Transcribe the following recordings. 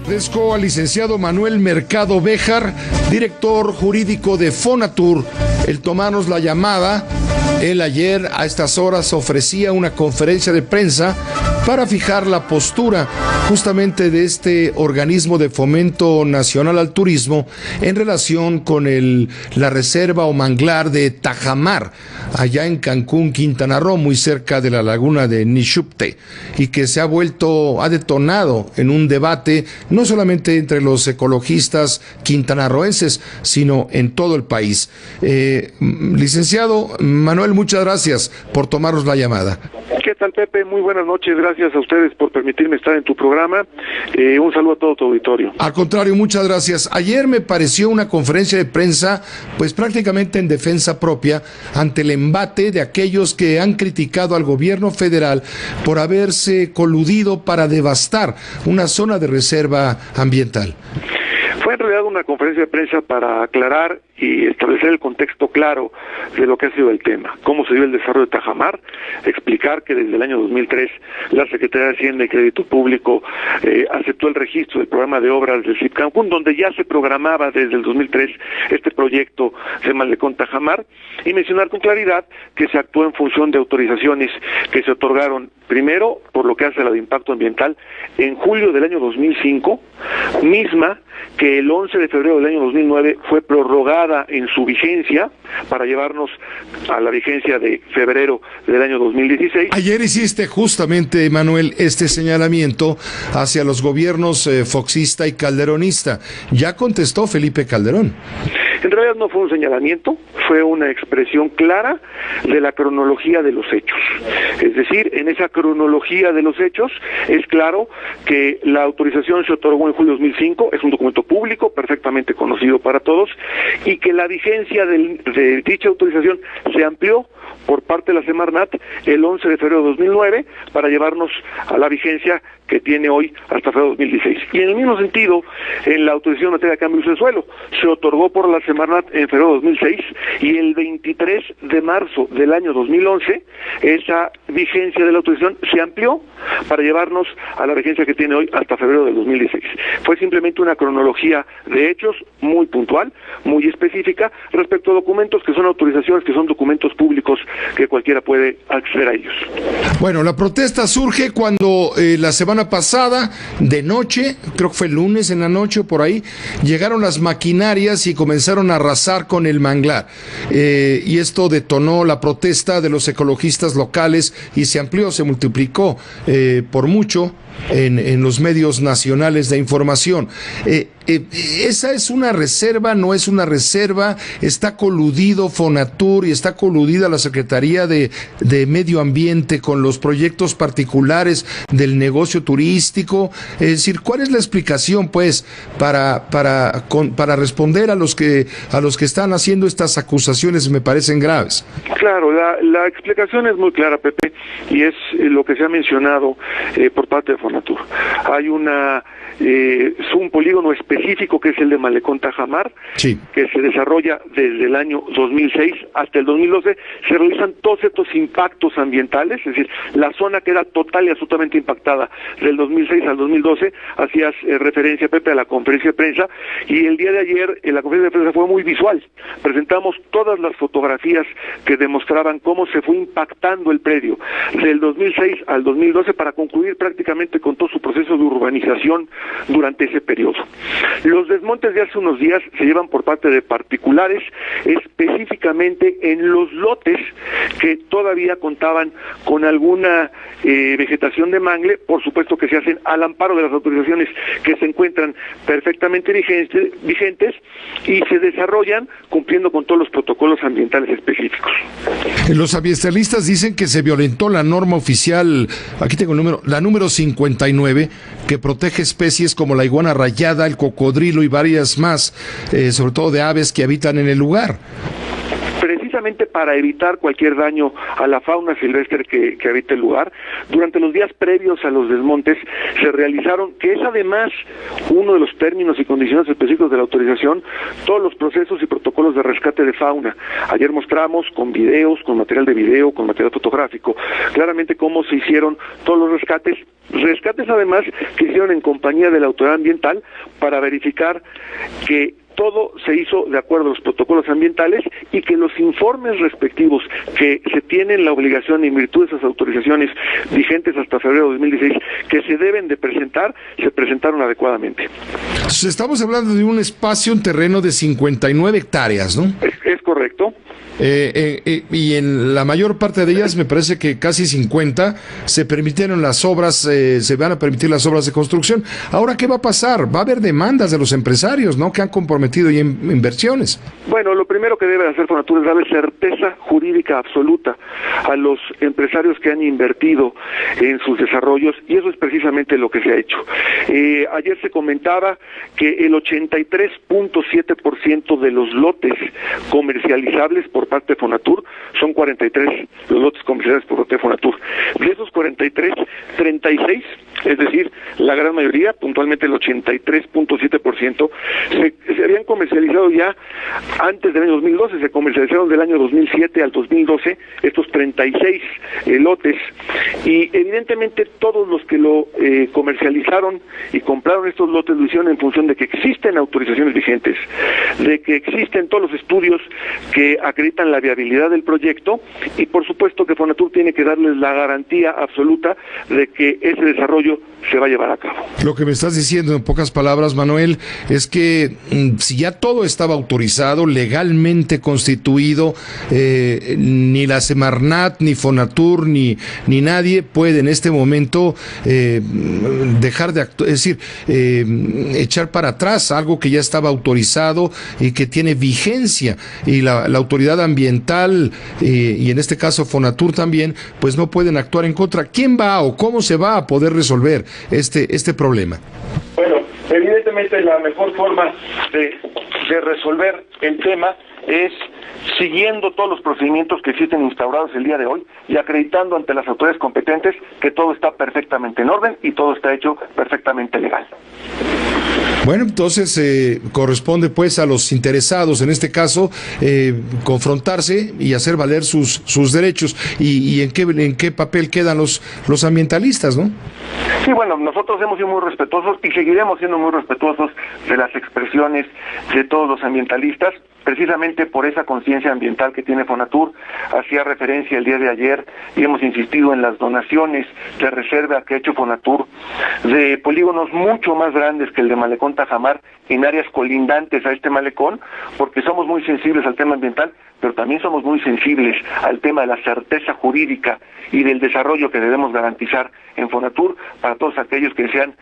Agradezco al licenciado Manuel Mercado Béjar, director jurídico de Fonatur, el tomarnos la llamada. Él ayer a estas horas ofrecía una conferencia de prensa para fijar la postura justamente de este organismo de fomento nacional al turismo en relación con la reserva o manglar de Tajamar, allá en Cancún, Quintana Roo, muy cerca de la laguna de Nixupte, y que se ha detonado en un debate no solamente entre los ecologistas quintanarroenses, sino en todo el país. Licenciado Manuel, muchas gracias por tomarnos la llamada. ¿Qué tal, Pepe? Muy buenas noches, gracias a ustedes por permitirme estar en tu programa. Un saludo a todo tu auditorio. Al contrario, muchas gracias. Ayer me pareció una conferencia de prensa, pues prácticamente en defensa propia, ante el embate de aquellos que han criticado al gobierno federal por haberse coludido para devastar una zona de reserva ambiental. Fue en realidad una conferencia de prensa para aclarar y establecer el contexto claro de lo que ha sido el tema, cómo se dio el desarrollo de Tajamar, explicar que desde el año 2003 la Secretaría de Hacienda y Crédito Público aceptó el registro del programa de obras del CIP Cancún, donde ya se programaba desde el 2003 este proyecto de Malecón Tajamar, y mencionar con claridad que se actuó en función de autorizaciones que se otorgaron primero por lo que hace a la de impacto ambiental en julio del año 2005, misma que el 11 de febrero del año 2009 fue prorrogada en su vigencia para llevarnos a la vigencia de febrero del año 2016. Ayer hiciste justamente, Manuel, este señalamiento hacia los gobiernos foxista y calderonista. Ya contestó Felipe Calderón. En realidad no fue un señalamiento, fue una expresión clara de la cronología de los hechos. Es decir, en esa cronología de los hechos es claro que la autorización se otorgó en julio de 2005, es un documento público, perfectamente conocido para todos, y que la vigencia de dicha autorización se amplió por parte de la Semarnat el 11 de febrero de 2009 para llevarnos a la vigencia que tiene hoy hasta febrero de 2016. Y en el mismo sentido, en la autorización en materia de cambio de uso de suelo, se otorgó por la Semarnat en febrero de 2006 y el 23 de marzo del año 2011 esa vigencia de la autorización se amplió para llevarnos a la vigencia que tiene hoy hasta febrero del 2016. Fue simplemente una cronología de hechos muy puntual, muy específica respecto a documentos que son autorizaciones, que son documentos públicos que cualquiera puede acceder a ellos. Bueno, la protesta surge cuando la semana pasada, de noche, creo que fue el lunes en la noche o por ahí, llegaron las maquinarias y comenzaron a arrasar con el manglar. Y esto detonó la protesta de los ecologistas locales y se amplió, se multiplicó por mucho en los medios nacionales de información. ¿Esa es una reserva? ¿No es una reserva? ¿Está coludido Fonatur y está coludida la Secretaría de Medio Ambiente con los proyectos particulares del negocio turístico? Es decir, ¿cuál es la explicación, pues, para responder a los que están haciendo estas acusaciones? Me parecen graves. Claro, la explicación es muy clara, Pepe, y es lo que se ha mencionado por parte de Fonatur. Hay un polígono específico que es el de Malecón Tajamar, sí, que se desarrolla desde el año 2006 hasta el 2012. Se realizan todos estos impactos ambientales, es decir, la zona queda total y absolutamente impactada del 2006 al 2012. Hacías referencia, Pepe, a la conferencia de prensa, y el día de ayer la conferencia de prensa fue muy visual. Presentamos todas las fotografías que demostraban cómo se fue impactando el predio del 2006 al 2012 para concluir prácticamente con todo su proceso de urbanización durante ese periodo. Los desmontes de hace unos días se llevan por parte de particulares, específicamente en los lotes que todavía contaban con alguna vegetación de mangle, por supuesto que se hacen al amparo de las autorizaciones que se encuentran perfectamente vigentes y se desarrollan cumpliendo con todos los protocolos ambientales específicos. Los ambientalistas dicen que se violentó la norma oficial, aquí tengo el número, la número 59, que protege especies como la iguana rayada, el cocodrilo y varias más, sobre todo de aves que habitan en el lugar. precisamente para evitar cualquier daño a la fauna silvestre que habita el lugar. Durante los días previos a los desmontes se realizaron, que es además uno de los términos y condiciones específicos de la autorización, todos los procesos y protocolos de rescate de fauna. Ayer mostramos con videos, con material de video, con material fotográfico, claramente cómo se hicieron todos los rescates además que hicieron en compañía de la autoridad ambiental para verificar que todo se hizo de acuerdo a los protocolos ambientales y que los informes respectivos que se tienen la obligación en virtud de esas autorizaciones vigentes hasta febrero de 2016 que se deben de presentar, se presentaron adecuadamente. Entonces, estamos hablando de un espacio, un terreno de 59 hectáreas, ¿no? Es correcto. Y en la mayor parte de ellas, me parece que casi 50, se permitieron las obras, se van a permitir las obras de construcción. Ahora, ¿qué va a pasar? Va a haber demandas de los empresarios, ¿no?, que han comprometido ya inversiones. Bueno, lo primero que debe hacer Fonatur es darle certeza jurídica absoluta a los empresarios que han invertido en sus desarrollos, y eso es precisamente lo que se ha hecho. Ayer se comentaba que el 83.7% de los lotes comercializables por parte de Fonatur son 43 los lotes comercializables por parte de Fonatur. De esos 43, 36, es decir, la gran mayoría, puntualmente el 83.7%, se habían comercializado ya antes del año 2012, se comercializaron del año 2007 al 2012 estos 36 lotes, y evidentemente todos los que lo comercializaron y compraron estos lotes lo hicieron en función de que existen autorizaciones vigentes, de que existen todos los estudios que acreditan la viabilidad del proyecto, y por supuesto que Fonatur tiene que darles la garantía absoluta de que ese desarrollo se va a llevar a cabo. Lo que me estás diciendo en pocas palabras, Manuel, es que si ya todo estaba autorizado, legalmente constituido, ni la Semarnat, ni Fonatur, ni nadie puede en este momento dejar de actuar, es decir, echar para atrás algo que ya estaba autorizado y que tiene vigencia, y la autoridad ambiental y en este caso Fonatur también, pues no pueden actuar en contra. ¿Quién va o cómo se va a poder resolver este problema? Bueno, evidentemente la mejor forma de resolver el tema es siguiendo todos los procedimientos que existen instaurados el día de hoy y acreditando ante las autoridades competentes que todo está perfectamente en orden y todo está hecho perfectamente legal. Bueno, entonces corresponde pues a los interesados, en este caso, confrontarse y hacer valer sus derechos. ¿Y en qué papel quedan los ambientalistas, no? Sí, bueno, nosotros hemos sido muy respetuosos y seguiremos siendo muy respetuosos de las expresiones de todos los ambientalistas, precisamente por esa conciencia ambiental que tiene Fonatur. Hacía referencia el día de ayer y hemos insistido en las donaciones de reserva que ha hecho Fonatur de polígonos mucho más grandes que el de Malecón Tajamar en áreas colindantes a este malecón, porque somos muy sensibles al tema ambiental, pero también somos muy sensibles al tema de la certeza jurídica y del desarrollo que debemos garantizar en Fonatur para todos aquellos que desean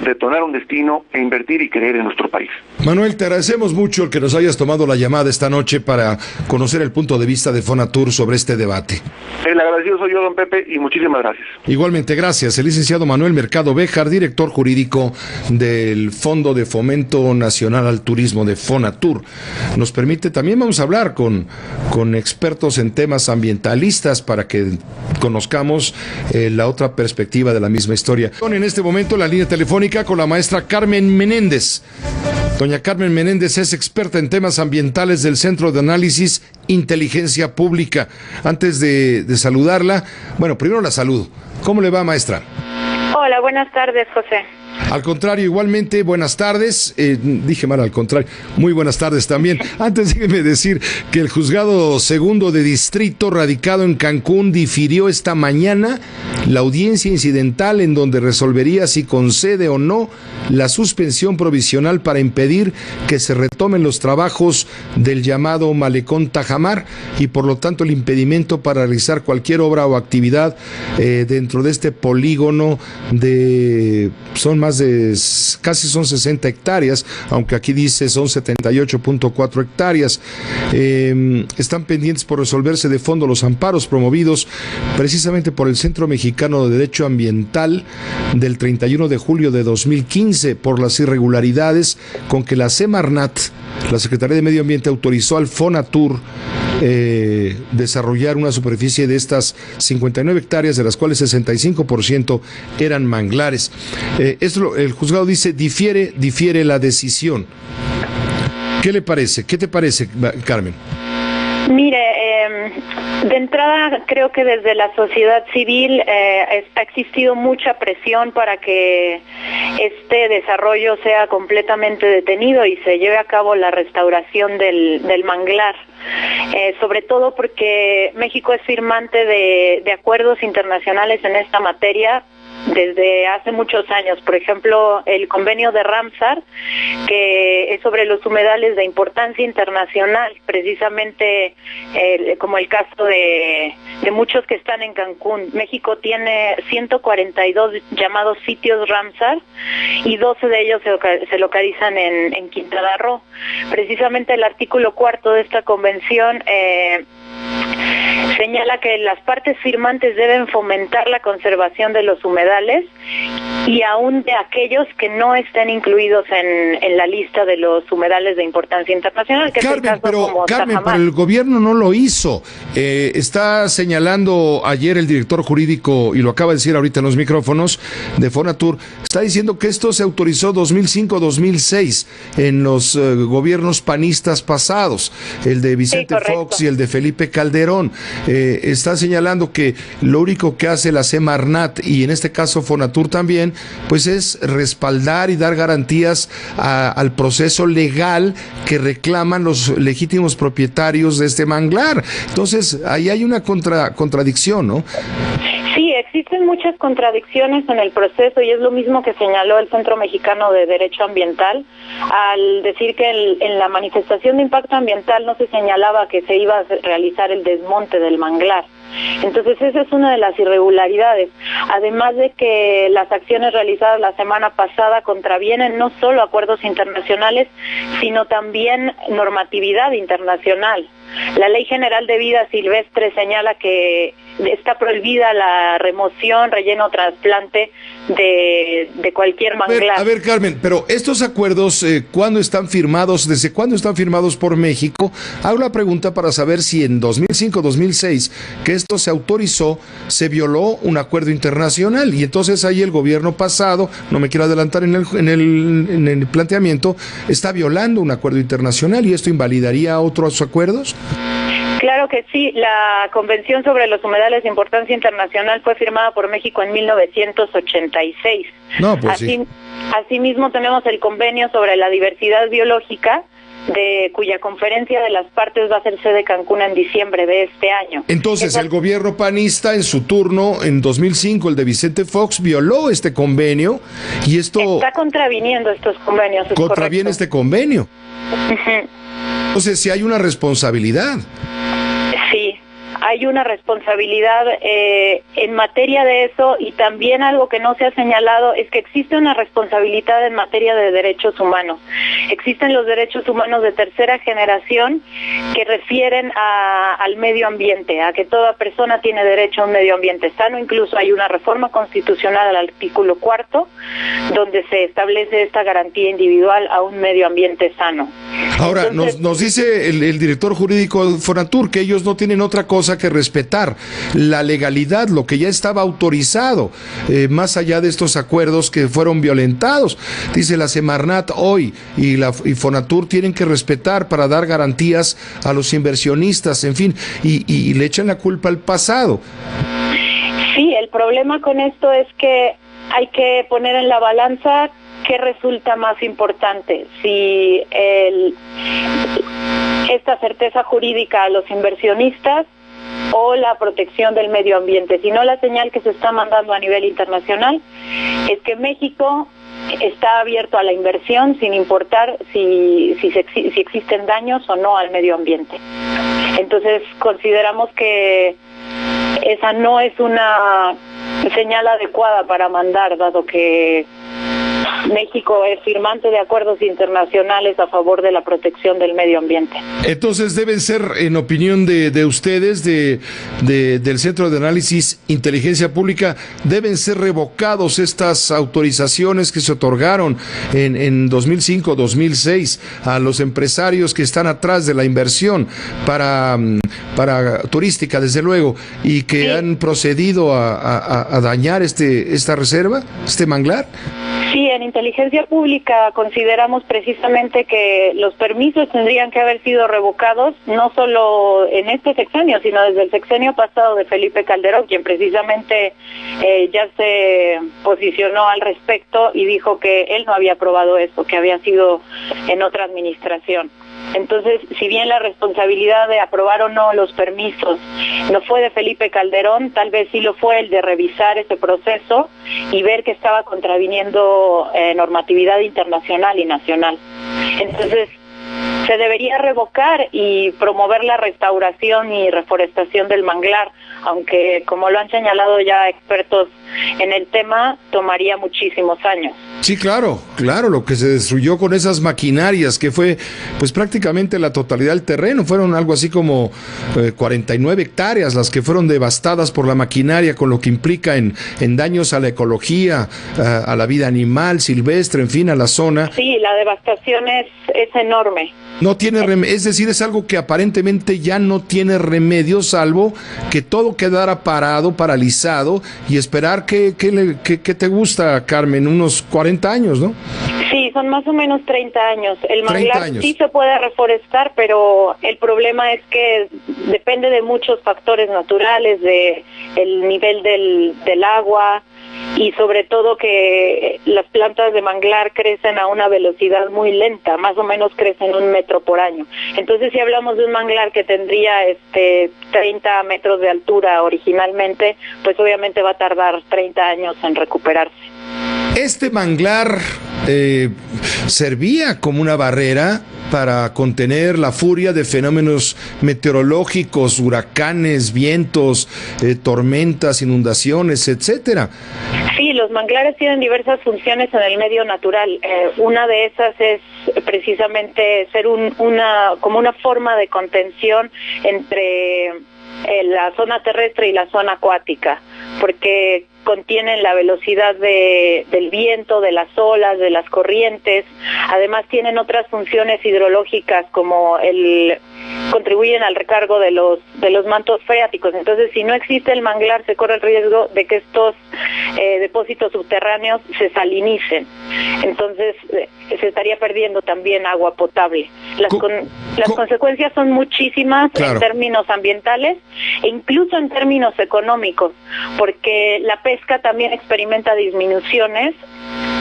detonar un destino e invertir y creer en nuestro país. Manuel, te agradecemos mucho el que nos hayas tomado la llamada esta noche para conocer el punto de vista de Fonatur sobre este debate. El agradecido soy yo, don Pepe, y muchísimas gracias. Igualmente, gracias. El licenciado Manuel Mercado Béjar, director jurídico del Fondo de Fomento Nacional al Turismo de Fonatur. Nos permite, también vamos a hablar con expertos en temas ambientalistas para que conozcamos la otra perspectiva de la misma historia. En este momento la línea telefónica con la maestra Carmen Menéndez. Doña Carmen Menéndez es experta en temas ambientales del Centro de Análisis Inteligencia Pública. Antes de saludarla, bueno, primero la saludo. ¿Cómo le va, maestra? Hola, buenas tardes, José. Al contrario, igualmente, buenas tardes. Dije mal, al contrario, muy buenas tardes también. Antes déjeme decir que el juzgado segundo de distrito radicado en Cancún difirió esta mañana la audiencia incidental en donde resolvería si concede o no la suspensión provisional para impedir que se retomen los trabajos del llamado Malecón Tajamar y por lo tanto el impedimento para realizar cualquier obra o actividad dentro de este polígono de casi son 60 hectáreas, aunque aquí dice son 78.4 hectáreas. Están pendientes por resolverse de fondo los amparos promovidos precisamente por el Centro Mexicano de Derecho Ambiental del 31 de julio de 2015 por las irregularidades con que la Semarnat, la Secretaría de Medio Ambiente, autorizó al Fonatur desarrollar una superficie de estas 59 hectáreas, de las cuales 65% eran manglares. El juzgado dice, difiere la decisión. ¿Qué le parece? ¿Qué te parece, Carmen? Mire, de entrada creo que desde la sociedad civil ha existido mucha presión para que este desarrollo sea completamente detenido y se lleve a cabo la restauración del manglar. Sobre todo porque México es firmante de acuerdos internacionales en esta materia desde hace muchos años. Por ejemplo, el convenio de Ramsar, que es sobre los humedales de importancia internacional, precisamente como el caso de muchos que están en Cancún. México tiene 142 llamados sitios Ramsar y 12 de ellos se localizan en Quintana Roo. Precisamente el artículo 4 de esta convención señala que las partes firmantes deben fomentar la conservación de los humedales y aún de aquellos que no estén incluidos en la lista de los humedales de importancia internacional, que Carmen, es el caso como Carmen, Tajamar. pero el gobierno no lo hizo. Está señalando ayer el director jurídico, y lo acaba de decir ahorita en los micrófonos de Fonatur, está diciendo que esto se autorizó 2005-2006 en los gobiernos panistas pasados, el de Vicente Fox y el de Felipe Calderón. Está señalando que lo único que hace la Semarnat, y en este caso Fonatur también, pues es respaldar y dar garantías al proceso legal que reclaman los legítimos propietarios de este manglar. Entonces, ahí hay una contradicción, ¿no? Sí, existen muchas contradicciones en el proceso y es lo mismo que señaló el Centro Mexicano de Derecho Ambiental al decir que en la manifestación de impacto ambiental no se señalaba que se iba a realizar el desmonte del manglar. Entonces esa es una de las irregularidades, además de que las acciones realizadas la semana pasada contravienen no solo acuerdos internacionales, sino también normatividad internacional. La Ley General de Vida Silvestre señala que está prohibida la remoción, relleno o trasplante de cualquier manglar. A ver, Carmen, pero estos acuerdos, ¿cuándo están firmados? ¿Desde cuándo están firmados por México? Hago la pregunta para saber si en 2005-2006, que esto se autorizó, se violó un acuerdo internacional, y entonces ahí el gobierno pasado, no me quiero adelantar en el planteamiento, está violando un acuerdo internacional, y esto invalidaría otros acuerdos. Claro que sí, la Convención sobre los Humedales de Importancia Internacional fue firmada por México en 1986. No, pues sí. Asimismo tenemos el Convenio sobre la Diversidad Biológica, cuya conferencia de las partes va a ser sede Cancún en diciembre de este año. Entonces, el gobierno panista, en su turno, en 2005, el de Vicente Fox, violó este convenio, y esto... Está contraviniendo estos convenios. Contraviene este convenio. Uh-huh. Entonces, sí hay una responsabilidad. Sí, hay una responsabilidad en materia de eso, y también algo que no se ha señalado es que existe una responsabilidad en materia de derechos humanos. Existen los derechos humanos de tercera generación que refieren al medio ambiente, a que toda persona tiene derecho a un medio ambiente sano. Incluso hay una reforma constitucional al artículo 4 donde se establece esta garantía individual a un medio ambiente sano. Ahora, entonces, nos dice el director jurídico de Fonatur que ellos no tienen otra cosa que respetar la legalidad, lo que ya estaba autorizado, más allá de estos acuerdos que fueron violentados. Dice la Semarnat hoy y Fonatur tienen que respetar para dar garantías a los inversionistas, en fin, y le echan la culpa al pasado. Sí, el problema con esto es que hay que poner en la balanza qué resulta más importante, si esta certeza jurídica a los inversionistas o la protección del medio ambiente. Si no, la señal que se está mandando a nivel internacional es que México está abierto a la inversión sin importar si existen daños o no al medio ambiente. Entonces consideramos que esa no es una señal adecuada para mandar, dado que México es firmante de acuerdos internacionales a favor de la protección del medio ambiente. Entonces deben ser, en opinión de ustedes, del Centro de Análisis Inteligencia Pública, deben ser revocados estas autorizaciones que se otorgaron en 2005, 2006 a los empresarios que están atrás de la inversión para turística, desde luego, y que sí han procedido a dañar esta reserva, este manglar. Sí, en Inteligencia Pública consideramos precisamente que los permisos tendrían que haber sido revocados, no solo en este sexenio, sino desde el sexenio pasado de Felipe Calderón, quien precisamente ya se posicionó al respecto y dijo que él no había aprobado eso, que había sido en otra administración. Entonces, si bien la responsabilidad de aprobar o no los permisos no fue de Felipe Calderón, tal vez sí lo fue el de revisar ese proceso y ver que estaba contraviniendo normatividad internacional y nacional. Entonces, se debería revocar y promover la restauración y reforestación del manglar, aunque, como lo han señalado ya expertos en el tema, tomaría muchísimos años. Sí, claro, lo que se destruyó con esas maquinarias, que fue pues prácticamente la totalidad del terreno, fueron algo así como 49 hectáreas las que fueron devastadas por la maquinaria, con lo que implica en daños a la ecología, a la vida animal, silvestre, en fin, a la zona. Sí, la devastación es enorme. No tiene es decir, es algo que aparentemente ya no tiene remedio, salvo que todo quedara parado, paralizado, y esperar que te gusta, Carmen, unos 40 años, ¿no? Sí, son más o menos 30 años. El manglar sí se puede reforestar, pero el problema es que depende de muchos factores naturales, de el nivel del agua, y sobre todo que las plantas de manglar crecen a una velocidad muy lenta, más o menos crecen 1 metro por año. Entonces, si hablamos de un manglar que tendría 30 metros de altura originalmente, pues obviamente va a tardar 30 años en recuperarse. Este manglar servía como una barrera para contener la furia de fenómenos meteorológicos, huracanes, vientos, tormentas, inundaciones, etcétera. Sí, los manglares tienen diversas funciones en el medio natural. Una de esas es precisamente ser como una forma de contención entre la zona terrestre y la zona acuática, porque contienen la velocidad del viento, de las olas, de las corrientes. Además tienen otras funciones hidrológicas, como contribuyen al recargo de los mantos freáticos. Entonces, si no existe el manglar, se corre el riesgo de que estos depósitos subterráneos se salinicen. Entonces, se estaría perdiendo también agua potable. Las consecuencias son muchísimas, claro, en términos ambientales e incluso en términos económicos, porque la pesca también experimenta disminuciones,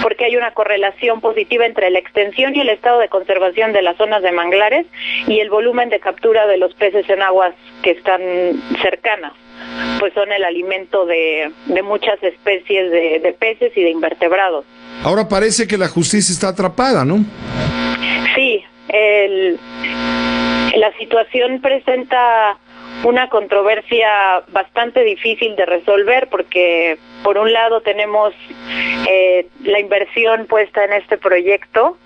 porque hay una correlación positiva entre la extensión y el estado de conservación de las zonas de manglares y el volumen de captura de los peces en aguas que están cercanas, pues son el alimento de muchas especies de peces y de invertebrados. Ahora parece que la justicia está atrapada, ¿no? Sí, la situación presenta una controversia bastante difícil de resolver, porque por un lado tenemos la inversión puesta en este proyecto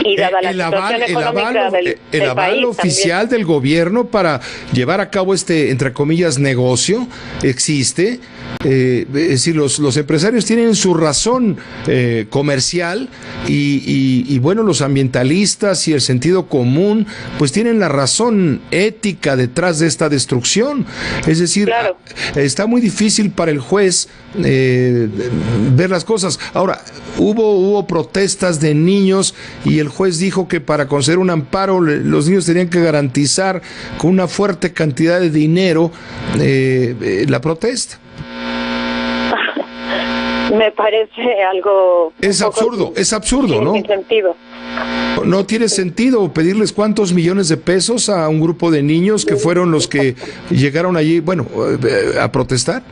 y dada la situación económica del aval país oficial también del gobierno para llevar a cabo entre comillas, negocio, existe. Es decir, los empresarios tienen su razón comercial y bueno, los ambientalistas y el sentido común pues tienen la razón ética detrás de esta destrucción. Es decir, claro, está muy difícil para el juez ver las cosas. Ahora, hubo protestas de niños y el juez dijo que para conceder un amparo los niños tenían que garantizar con una fuerte cantidad de dinero la protesta. Me parece algo... Es absurdo, ¿no? Sin sentido. No tiene sentido pedirles cuántos millones de pesos a un grupo de niños que fueron los que llegaron allí, a protestar.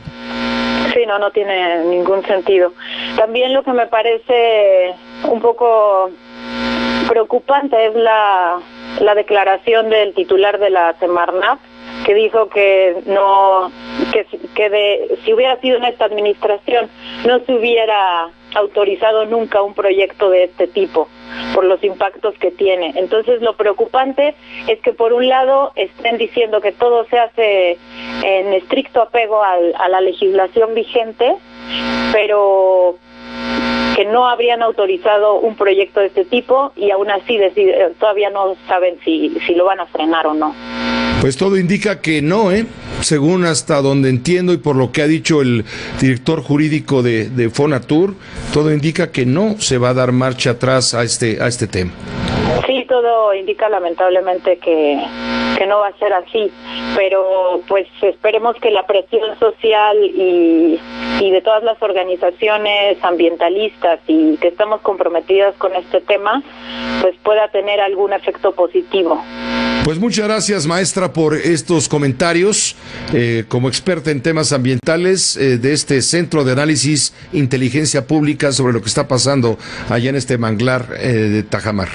Sí, no tiene ningún sentido. También lo que me parece un poco preocupante es la declaración del titular de la Semarnat, que dijo que si hubiera sido en esta administración no se hubiera autorizado nunca un proyecto de este tipo por los impactos que tiene. Entonces lo preocupante es que por un lado estén diciendo que todo se hace en estricto apego a la legislación vigente, pero que no habrían autorizado un proyecto de este tipo y aún así todavía no saben si lo van a frenar o no. Pues todo indica que no, según hasta donde entiendo y por lo que ha dicho el director jurídico de Fonatur, todo indica que no se va a dar marcha atrás a este tema. Sí, todo indica lamentablemente que no va a ser así, pero pues esperemos que la presión social y de todas las organizaciones ambientalistas y que estamos comprometidas con este tema, pues pueda tener algún efecto positivo. Pues muchas gracias, maestra, por estos comentarios. Como experta en temas ambientales de este Centro de Análisis Inteligencia Pública sobre lo que está pasando allá en este manglar de Tajamar.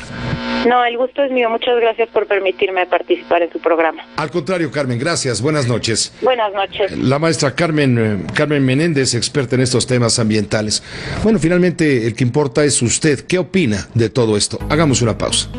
No, el gusto es mío. Muchas gracias por permitirme participar en su programa. Al contrario, Carmen, gracias. Buenas noches. Buenas noches. La maestra Carmen Menéndez, experta en estos temas ambientales. Bueno, finalmente el que importa es usted. ¿Qué opina de todo esto? Hagamos una pausa.